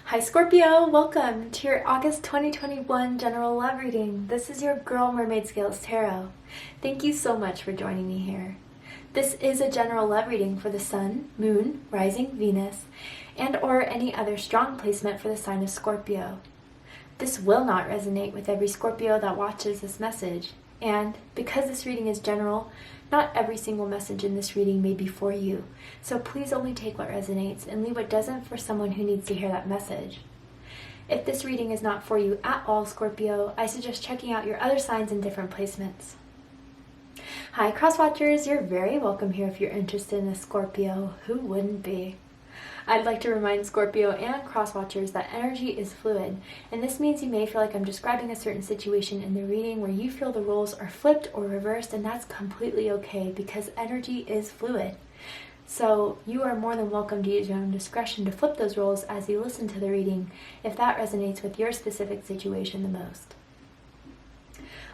Hi Scorpio, welcome to your August 2021 general love reading. This is your girl Mermaid Scales Tarot. Thank you so much for joining me here. This is a general love reading for the Sun, Moon, Rising, Venus, and or any other strong placement for the sign of Scorpio. This will not resonate with every Scorpio that watches this message, and because this reading is general, not every single message in this reading may be for you, so please only take what resonates and leave what doesn't for someone who needs to hear that message. If this reading is not for you at all, Scorpio, I suggest checking out your other signs in different placements. Hi Crosswatchers, you're very welcome here if you're interested in a Scorpio. Who wouldn't be? I'd like to remind Scorpio and Crosswatchers that energy is fluid, and this means you may feel like I'm describing a certain situation in the reading where you feel the roles are flipped or reversed, and that's completely okay because energy is fluid. So you are more than welcome to use your own discretion to flip those roles as you listen to the reading if that resonates with your specific situation the most.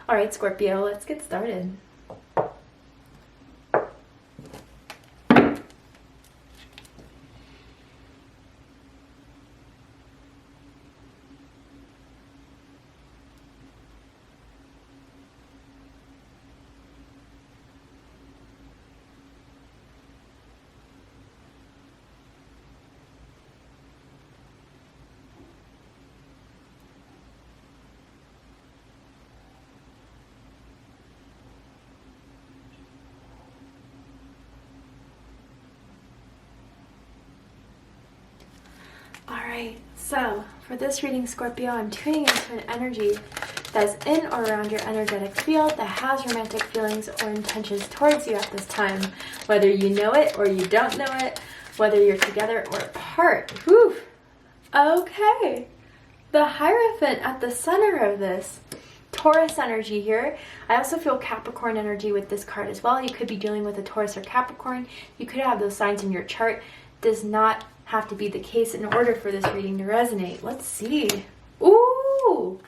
Alright Scorpio, let's get started. Alright, so for this reading, Scorpio, I'm tuning into an energy that's in or around your energetic field that has romantic feelings or intentions towards you at this time, whether you know it or you don't know it, whether you're together or apart. Whew. Okay, the hierophant at the center of this. Taurus energy here. I also feel Capricorn energy with this card as well. You could be dealing with a Taurus or Capricorn. You could have those signs in your chart. Does not have to be the case in order for this reading to resonate. Let's see. Ooh!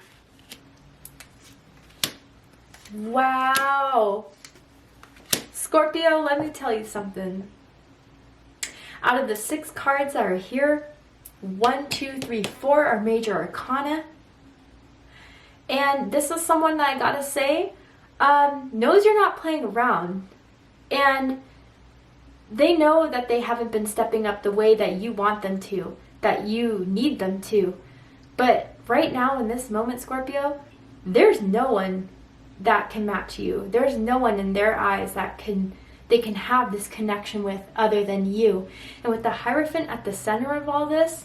Wow! Scorpio, let me tell you something. Out of the 6 cards that are here, 1, 2, 3, 4 are major arcana. And this is someone that I gotta say, knows you're not playing around. And they know that they haven't been stepping up the way that you want them to, that you need them to. But right now in this moment, Scorpio, there's no one that can match you. There's no one in their eyes that they can have this connection with other than you. And with the Hierophant at the center of all this,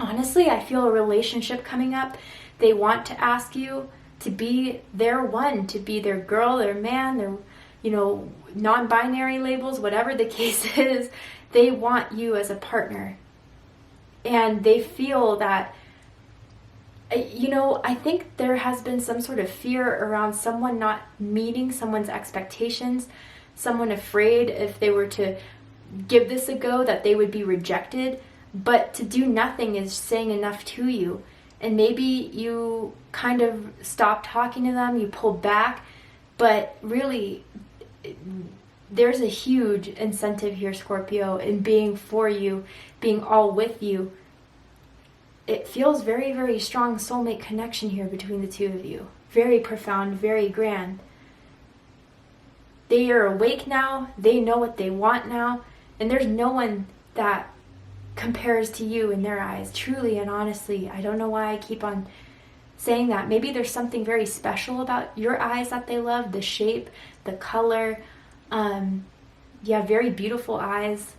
honestly, I feel a relationship coming up. They want to ask you to be their one, to be their girl, their man, their, non-binary labels, whatever the case is. They want you as a partner. And they feel that, I think there has been some sort of fear around someone not meeting someone's expectations, someone afraid if they were to give this a go that they would be rejected. But to do nothing is saying enough to you. And maybe you kind of stop talking to them, you pull back, but really there's a huge incentive here, Scorpio, in being for you, being all with you. It feels very, very strong soulmate connection here between the two of you. Very profound, very grand. They are awake now, they know what they want now, and there's no one that compares to you in their eyes, truly and honestly. I don't know why I keep on saying that. Maybe there's something very special about your eyes that they love, the shape, the color. Very beautiful eyes.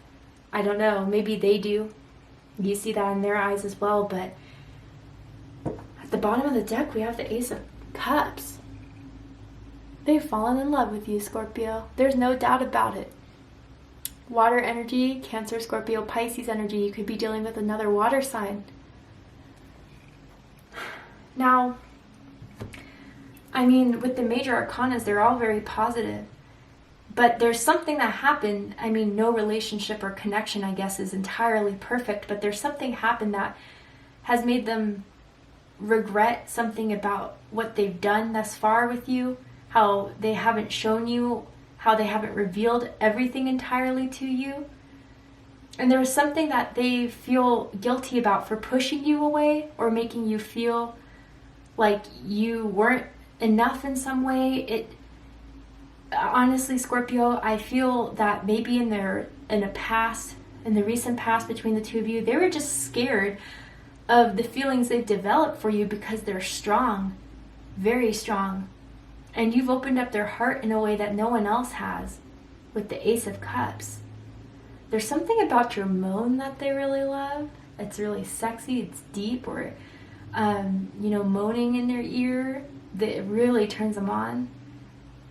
I don't know, maybe they do. You see that in their eyes as well. But at the bottom of the deck, we have the Ace of Cups. They've fallen in love with you, Scorpio. There's no doubt about it. Water energy, Cancer, Scorpio, Pisces energy. You could be dealing with another water sign. Now, with the major arcanas, they're all very positive. But there's something that happened. No relationship or connection, I guess, is entirely perfect. But there's something happened that has made them regret something about what they've done thus far with you. How they haven't shown you, how they haven't revealed everything entirely to you. And there was something that they feel guilty about for pushing you away or making you feel like you weren't enough in some way. Honestly, Scorpio, I feel that maybe in the recent past between the two of you, they were just scared of the feelings they've developed for you because they're strong, very strong. And you've opened up their heart in a way that no one else has with the Ace of Cups. There's something about your moan that they really love. It's really sexy, it's deep, or, moaning in their ear that really turns them on.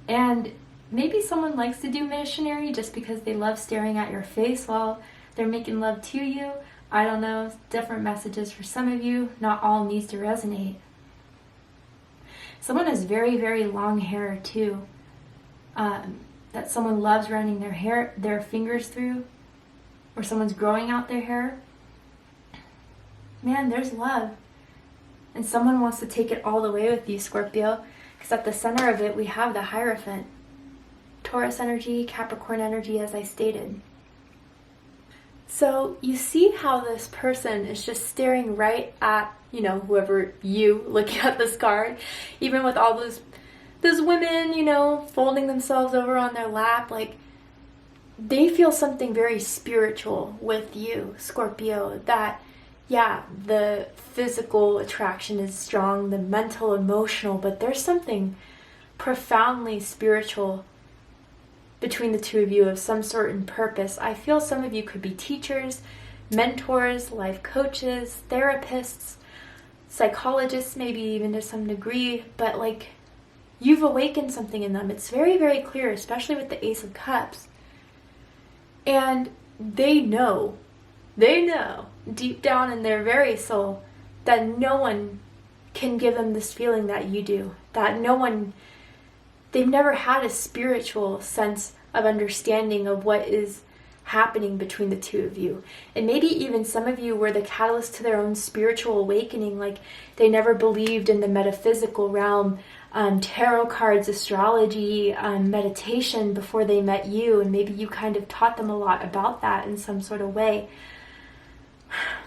And maybe someone likes to do missionary just because they love staring at your face while they're making love to you. I don't know, different messages for some of you. Not all needs to resonate. Someone has very, very long hair too. That someone loves running their fingers through, or someone's growing out their hair. Man, there's love. And someone wants to take it all the way with you, Scorpio, because at the center of it we have the hierophant. Taurus energy, Capricorn energy, as I stated. So you see how this person is just staring right at, whoever you looking at this card, even with all those women, folding themselves over on their lap, like they feel something very spiritual with you, Scorpio, that, yeah, the physical attraction is strong, the mental, emotional, but there's something profoundly spiritual between the two of you of some sort and purpose. I feel some of you could be teachers, mentors, life coaches, therapists, psychologists, maybe even to some degree, but like you've awakened something in them. It's very, very clear, especially with the Ace of Cups. And they know deep down in their very soul that no one can give them this feeling that you do, that they've never had a spiritual sense of understanding of what is happening between the two of you. And maybe even some of you were the catalyst to their own spiritual awakening, like they never believed in the metaphysical realm, tarot cards, astrology, meditation before they met you, and maybe you kind of taught them a lot about that in some sort of way.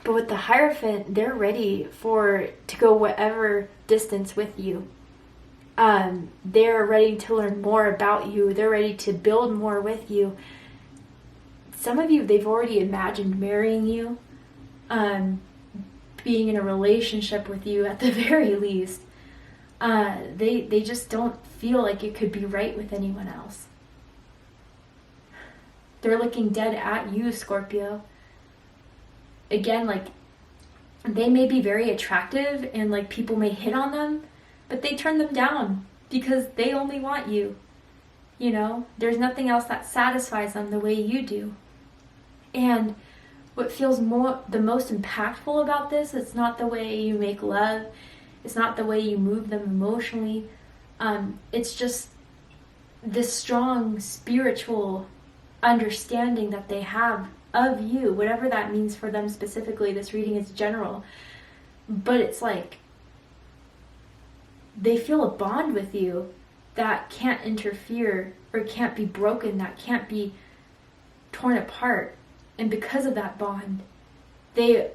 But with the Hierophant, they're ready to go whatever distance with you. They're ready to learn more about you. They're ready to build more with you. Some of you, they've already imagined marrying you, being in a relationship with you at the very least. They just don't feel like it could be right with anyone else. They're looking dead at you, Scorpio. Again, like, they may be very attractive and like people may hit on them, but they turn them down because they only want you. There's nothing else that satisfies them the way you do. And what feels the most impactful about this, it's not the way you make love, it's not the way you move them emotionally, it's just this strong spiritual understanding that they have of you, whatever that means for them specifically. This reading is general, but it's like they feel a bond with you that can't interfere or can't be broken, that can't be torn apart. And because of that bond, they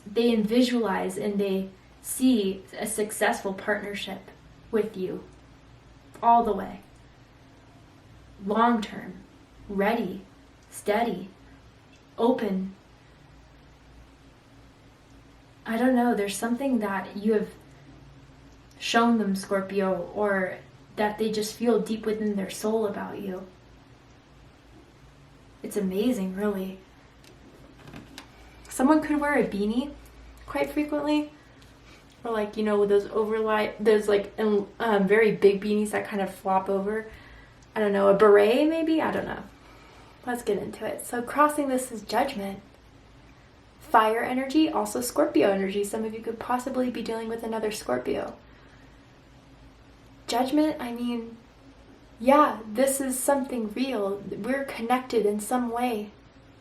visualize and they see a successful partnership with you all the way. Long term, ready, steady, open. I don't know, there's something that you have shown them, Scorpio, or that they just feel deep within their soul about you. It's amazing, really. Someone could wear a beanie quite frequently, or like, those very big beanies that kind of flop over. I don't know, a beret maybe? I don't know. Let's get into it. So crossing this is Judgment. Fire energy, also Scorpio energy. Some of you could possibly be dealing with another Scorpio. Judgment, yeah, this is something real. We're connected in some way.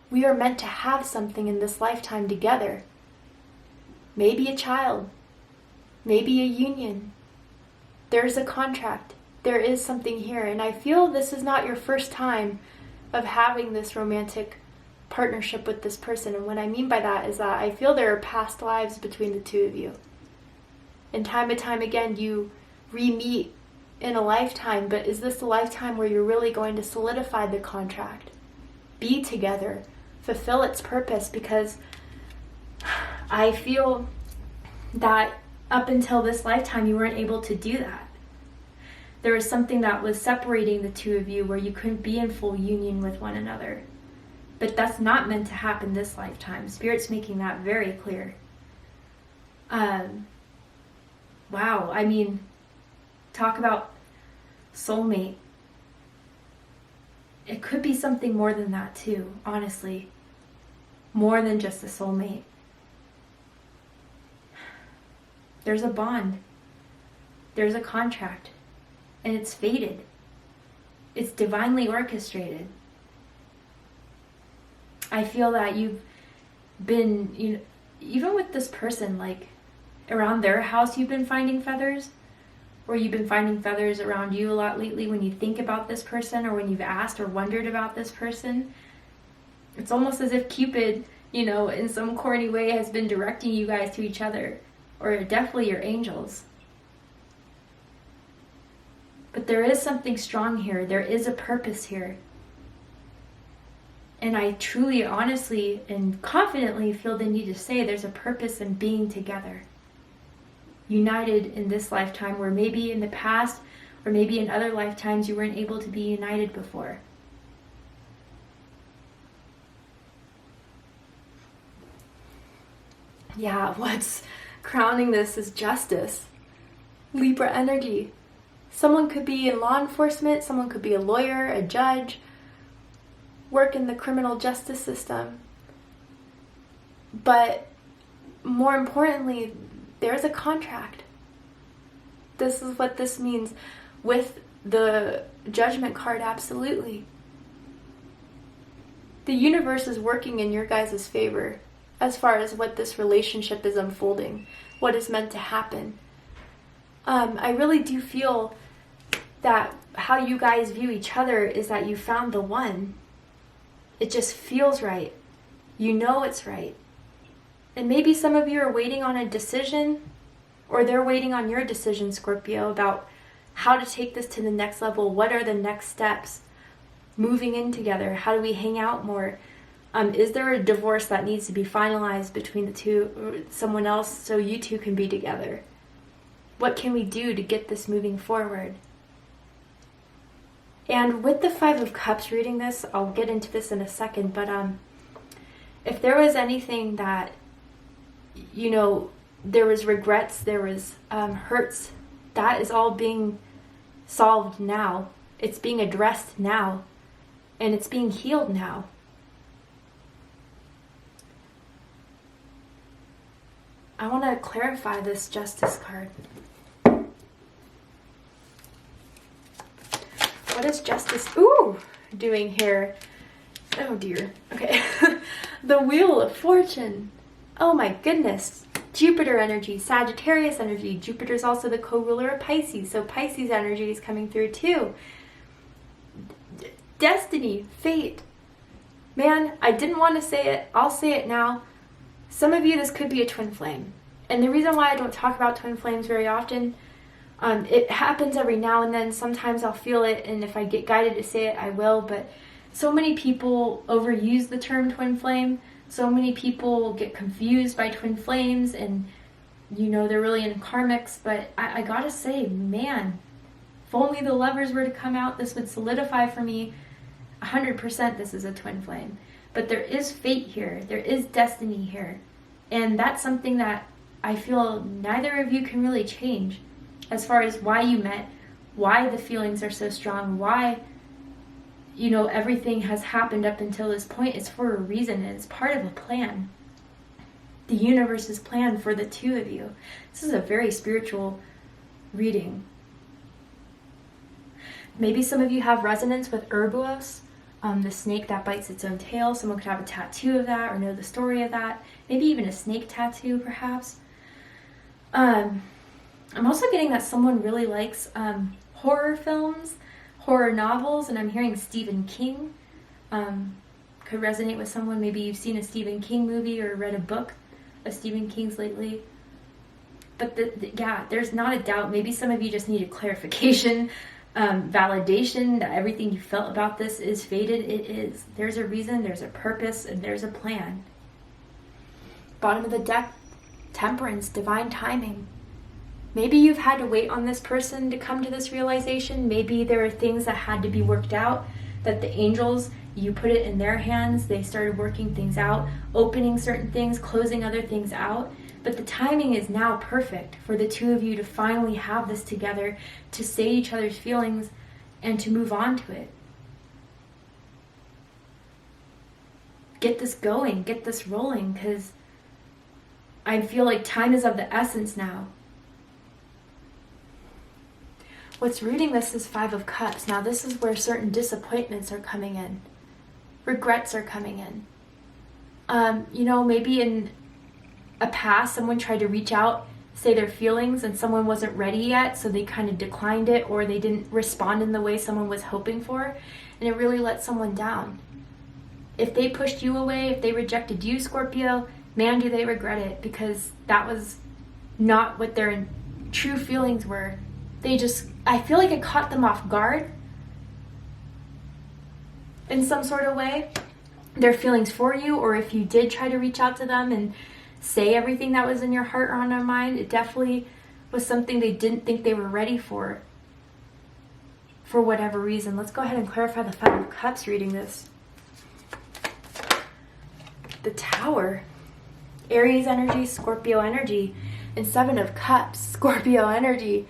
We are meant to have something in this lifetime together. Maybe a child. Maybe a union. There's a contract. There is something here. And I feel this is not your first time of having this romantic partnership with this person. And what I mean by that is that I feel there are past lives between the two of you. And time and time again, you re-meet in a lifetime, but is this the lifetime where you're really going to solidify the contract? Be together, fulfill its purpose, because I feel that up until this lifetime, you weren't able to do that. There was something that was separating the two of you where you couldn't be in full union with one another. But that's not meant to happen this lifetime. Spirit's making that very clear. Wow, I mean, talk about soulmate. It could be something more than that too, honestly. More than just a soulmate. There's a bond. There's a contract. And it's fated. It's divinely orchestrated. I feel that you've been, even with this person, like around their house, you've been finding feathers, or you've been finding feathers around you a lot lately when you think about this person, or when you've asked or wondered about this person. It's almost as if Cupid, in some corny way has been directing you guys to each other, or definitely your angels. But there is something strong here. There is a purpose here. And I truly, honestly, and confidently feel the need to say there's a purpose in being together. United in this lifetime, where maybe in the past, or maybe in other lifetimes, you weren't able to be united before. Yeah, what's crowning this is justice. Libra energy. Someone could be in law enforcement, someone could be a lawyer, a judge, work in the criminal justice system. But more importantly, there's a contract. This is what this means with the Judgment card, absolutely. The universe is working in your guys' favor as far as what this relationship is unfolding, what is meant to happen. I really do feel that how you guys view each other is that you found the one. It just feels right. You know it's right. And maybe some of you are waiting on a decision, or they're waiting on your decision, Scorpio, about how to take this to the next level. What are the next steps? Moving in together. How do we hang out more? Is there a divorce that needs to be finalized between the two, or someone else, so you two can be together? What can we do to get this moving forward? And with the Five of Cups reading this, I'll get into this in a second, but if there was anything that, there was regrets, there was hurts, that is all being solved now. It's being addressed now, and it's being healed now. I want to clarify this Justice card. What is Justice doing here? Oh dear. Okay. The Wheel of Fortune. Oh my goodness. Jupiter energy, Sagittarius energy. Jupiter is also the co-ruler of Pisces, so Pisces energy is coming through too. Destiny, fate. Man, I didn't want to say it. I'll say it now. Some of you, this could be a twin flame. And the reason why I don't talk about twin flames very often, it happens every now and then. Sometimes I'll feel it, and if I get guided to say it, I will. But so many people overuse the term twin flame. So many people get confused by twin flames, and they're really in karmics. But I gotta say, man, if only the lovers were to come out, this would solidify for me 100% this is a twin flame. But there is fate here. There is destiny here. And that's something that I feel neither of you can really change, as far as why you met, why the feelings are so strong, why, everything has happened up until this point. It's for a reason, and it's part of a plan. The universe's plan for the two of you. This is a very spiritual reading. Maybe some of you have resonance with Ouroboros, the snake that bites its own tail. Someone could have a tattoo of that or know the story of that. Maybe even a snake tattoo, perhaps. I'm also getting that someone really likes horror films, horror novels, and I'm hearing Stephen King. could resonate with someone. Maybe you've seen a Stephen King movie or read a book of Stephen King's lately. But yeah, there's not a doubt. Maybe some of you just needed clarification, validation that everything you felt about this is fated. It is. There's a reason, there's a purpose, and there's a plan. Bottom of the deck, Temperance, divine timing. Maybe you've had to wait on this person to come to this realization. Maybe there are things that had to be worked out, that the angels, you put it in their hands, they started working things out, opening certain things, closing other things out. But the timing is now perfect for the two of you to finally have this together, to say each other's feelings, and to move on to it. Get this going, get this rolling, because I feel like time is of the essence now. What's rooting this is Five of Cups. Now this is where certain disappointments are coming in. Regrets are coming in. Maybe in a past, someone tried to reach out, say their feelings, and someone wasn't ready yet, so they kind of declined it, or they didn't respond in the way someone was hoping for, and it really let someone down. If they pushed you away, if they rejected you, Scorpio, man, do they regret it, because that was not what their true feelings were. I feel like it caught them off guard in some sort of way, their feelings for you, or if you did try to reach out to them and say everything that was in your heart or on your mind, it definitely was something they didn't think they were ready for whatever reason. Let's go ahead and clarify the Five of Cups reading this. The Tower, Aries energy, Scorpio energy, and Seven of Cups, Scorpio energy.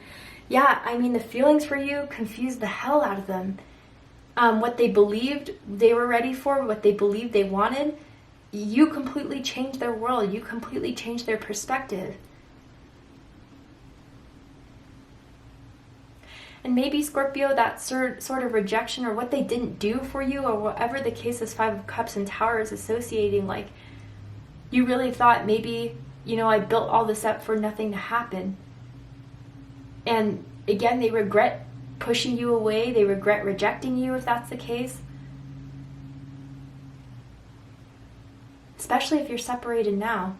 Yeah, I mean, the feelings for you confused the hell out of them. What they believed they were ready for, what they believed they wanted, you completely changed their world. You completely changed their perspective. And maybe, Scorpio, that sort of rejection, or what they didn't do for you, or whatever the case is, Five of Cups and Tower is associating, like, you really thought maybe, I built all this up for nothing to happen. And again, they regret pushing you away. They regret rejecting you, if that's the case. Especially if you're separated now.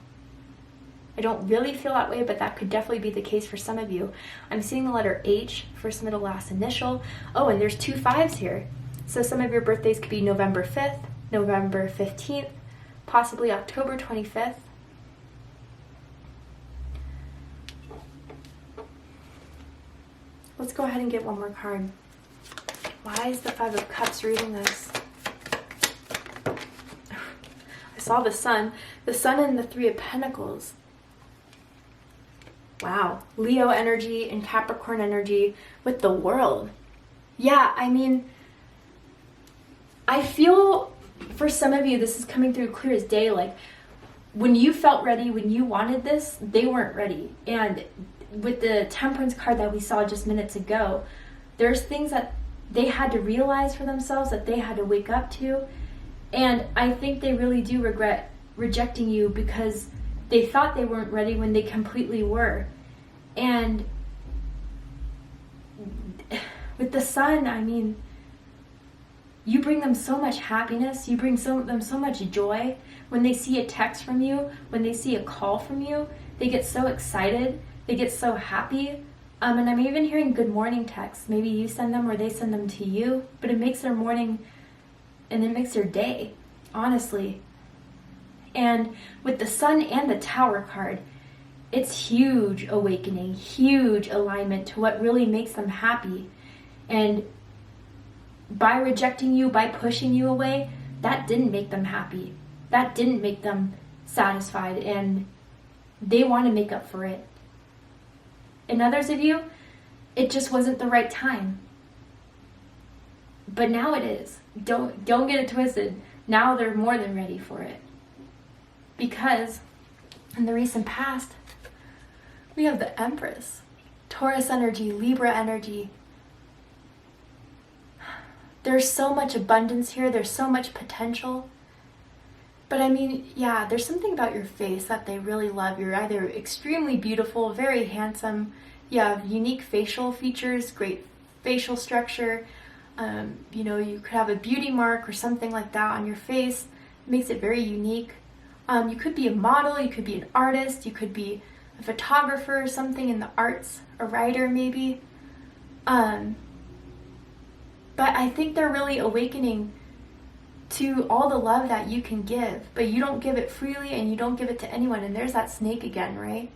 I don't really feel that way, but that could definitely be the case for some of you. I'm seeing the letter H, first, middle, last initial. Oh, and there's 2 5s here. So some of your birthdays could be November 5th, November 15th, possibly October 25th. Let's go ahead and get one more card. Why is the Five of Cups reading this? I saw the Sun and the Three of Pentacles. Wow, Leo energy and Capricorn energy with the World. Yeah, I mean, I feel for some of you, this is coming through clear as day. Like, when you felt ready, when you wanted this, they weren't ready. And with the Temperance card that we saw just minutes ago, there's things that they had to realize for themselves, that they had to wake up to. And I think they really do regret rejecting you, because they thought they weren't ready when they completely were. And with the Sun, I mean, you bring them so much happiness, you bring them so much joy. When they see a text from you, when they see a call from you, they get so excited, they get so happy. And I'm even hearing good morning texts. Maybe you send them or they send them to you, but it makes their morning and it makes their day, honestly. And with the Sun and the Tower card, it's huge awakening, huge alignment to what really makes them happy. And by rejecting you, by pushing you away, that didn't make them happy. That didn't make them satisfied, and they want to make up for it. And others of you, it just wasn't the right time. But now it is. Don't get it twisted. Now they're more than ready for it. Because in the recent past, we have the Empress, Taurus energy, Libra energy. There's so much abundance here. There's so much potential. But I mean, yeah, there's something about your face that they really love. You're either extremely beautiful, very handsome, you have unique facial features, great facial structure, You know, you could have a beauty mark or something like that on your face. It makes it very unique. You could be a model, you could be an artist, you could be a photographer or something in the arts, a writer maybe. But I think they're really awakening to all the love that you can give, but you don't give it freely and you don't give it to anyone. And there's that snake again, right?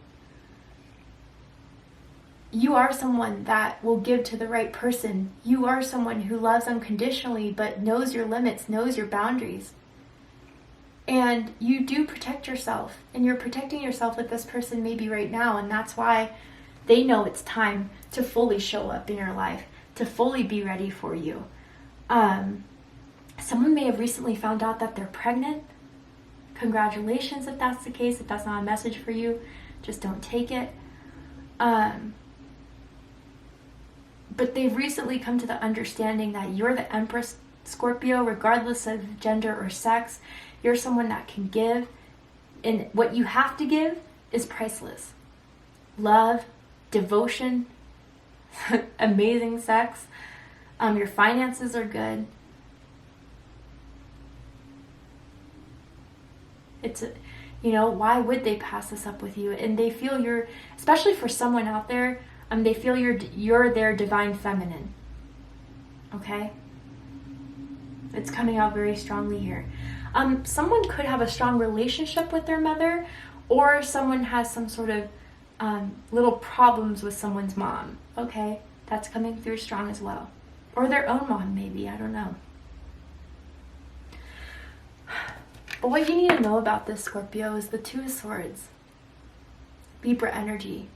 You are someone that will give to the right person. You are someone who loves unconditionally, but knows your limits, knows your boundaries. And you do protect yourself, and you're protecting yourself with this person maybe right now, and that's why they know it's time to fully show up in your life, to fully be ready for you. Someone may have recently found out that they're pregnant. Congratulations if that's the case. If that's not a message for you, just don't take it. But they've recently come to the understanding that you're the Empress, Scorpio, regardless of gender or sex. You're someone that can give, and what you have to give is priceless. Love, devotion, amazing sex. Your finances are good. It's, you know, why would they pass this up with you? And they feel you're, especially for someone out there, they feel you're their divine feminine. Okay? It's coming out very strongly here. Someone could have a strong relationship with their mother, or someone has some sort of little problems with someone's mom. Okay? That's coming through strong as well. Or their own mom, maybe. I don't know. But what you need to know about this, Scorpio, is the Two of Swords. Libra energy.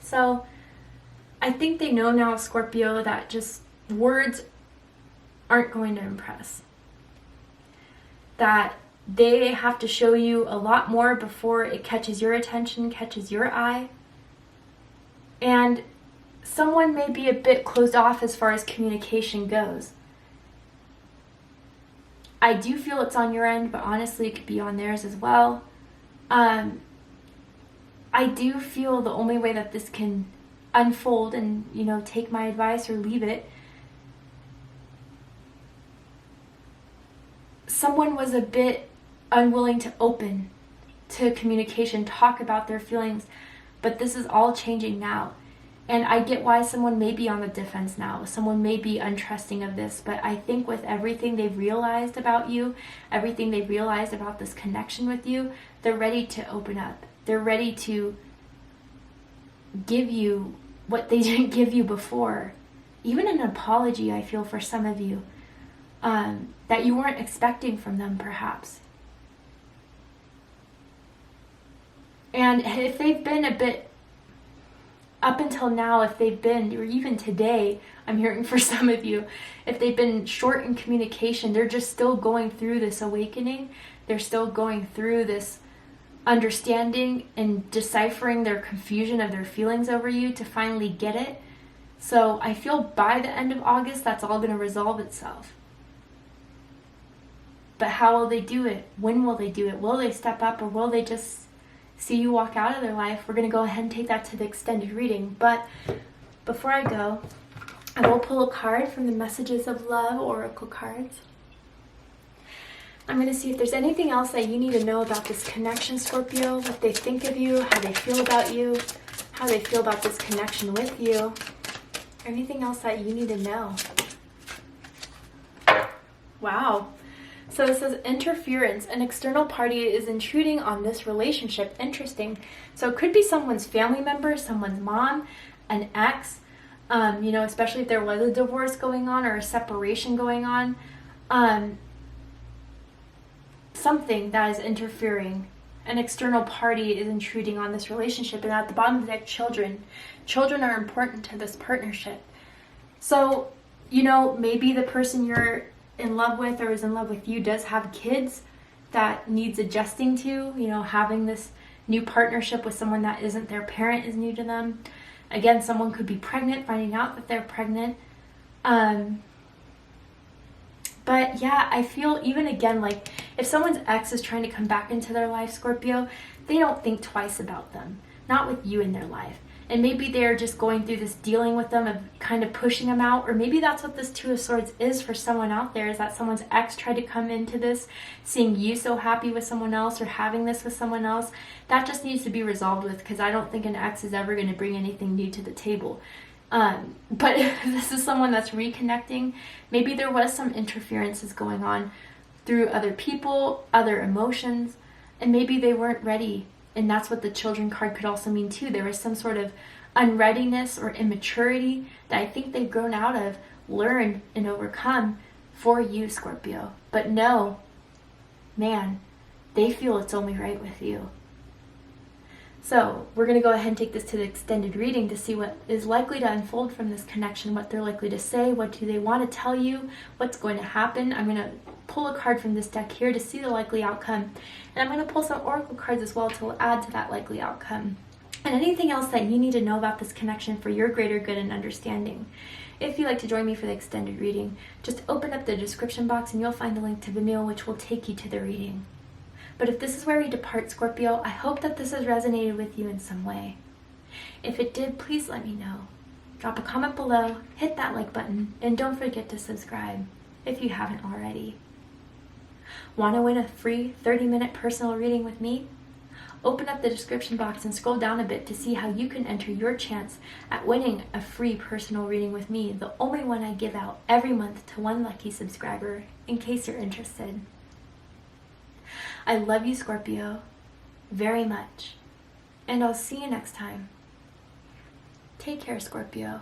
So, I think they know now, Scorpio, that just words aren't going to impress. That they have to show you a lot more before it catches your attention, catches your eye. And someone may be a bit closed off as far as communication goes. I do feel it's on your end, but honestly it could be on theirs as well. I do feel the only way that this can unfold, and, you know, take my advice or leave it, someone was a bit unwilling to open to communication, talk about their feelings, but this is all changing now. And I get why someone may be on the defense now. Someone may be untrusting of this, but I think with everything they've realized about you, everything they've realized about this connection with you, they're ready to open up. They're ready to give you what they didn't give you before. Even an apology, I feel, for some of you, that you weren't expecting from them, perhaps. And if they've been a bit, up until now, if they've been, or even today, I'm hearing for some of you, if they've been short in communication, they're just still going through this awakening. They're still going through this understanding and deciphering their confusion of their feelings over you to finally get it. So I feel by the end of August, that's all going to resolve itself. But how will they do it? When will they do it? Will they step up, or will they just see you walk out of their life? We're going to go ahead and take that to the extended reading. But before I go, I will pull a card from the Messages of Love Oracle cards. I'm going to see if there's anything else that you need to know about this connection, Scorpio, what they think of you, how they feel about you, how they feel about this connection with you. Anything else that you need to know. Wow. So it says interference. An external party is intruding on this relationship. Interesting. So it could be someone's family member, someone's mom, an ex, you know, especially if there was a divorce going on or a separation going on. Something that is interfering. An external party is intruding on this relationship. And at the bottom of the deck, children. Children are important to this partnership. So, you know, maybe the person you're in love with or is in love with you does have kids that needs adjusting to. You know, having this new partnership with someone that isn't their parent is new to them. Again, someone could be pregnant, finding out that they're pregnant. But yeah, I feel even again, like if someone's ex is trying to come back into their life, Scorpio, they don't think twice about them. not with you in their life. And maybe they're just going through this dealing with them of kind of pushing them out, or maybe that's what this Two of Swords is for someone out there, is that someone's ex tried to come into this, seeing you so happy with someone else or having this with someone else. That just needs to be resolved with, because I don't think an ex is ever going to bring anything new to the table. But if this is someone that's reconnecting, maybe there was some interferences going on through other people, other emotions, and maybe they weren't ready. And that's what the Children card could also mean too. There was some sort of unreadiness or immaturity that I think they've grown out of, learned, and overcome for you, Scorpio. But no, man, they feel it's only right with you. So we're going to go ahead and take this to the extended reading to see what is likely to unfold from this connection, what they're likely to say, what do they want to tell you, what's going to happen. I'm going to pull a card from this deck here to see the likely outcome. And I'm going to pull some oracle cards as well to add to that likely outcome. And anything else that you need to know about this connection for your greater good and understanding. If you'd like to join me for the extended reading, just open up the description box and you'll find a link to Vimeo, which will take you to the reading. But if this is where we depart, Scorpio, I hope that this has resonated with you in some way. If it did, please let me know. Drop a comment below, hit that like button, and don't forget to subscribe if you haven't already. Want to win a free 30-minute personal reading with me? Open up the description box and scroll down a bit to see how you can enter your chance at winning a free personal reading with me, the only one I give out every month to one lucky subscriber, in case you're interested. I love you, Scorpio, very much, and I'll see you next time. Take care, Scorpio.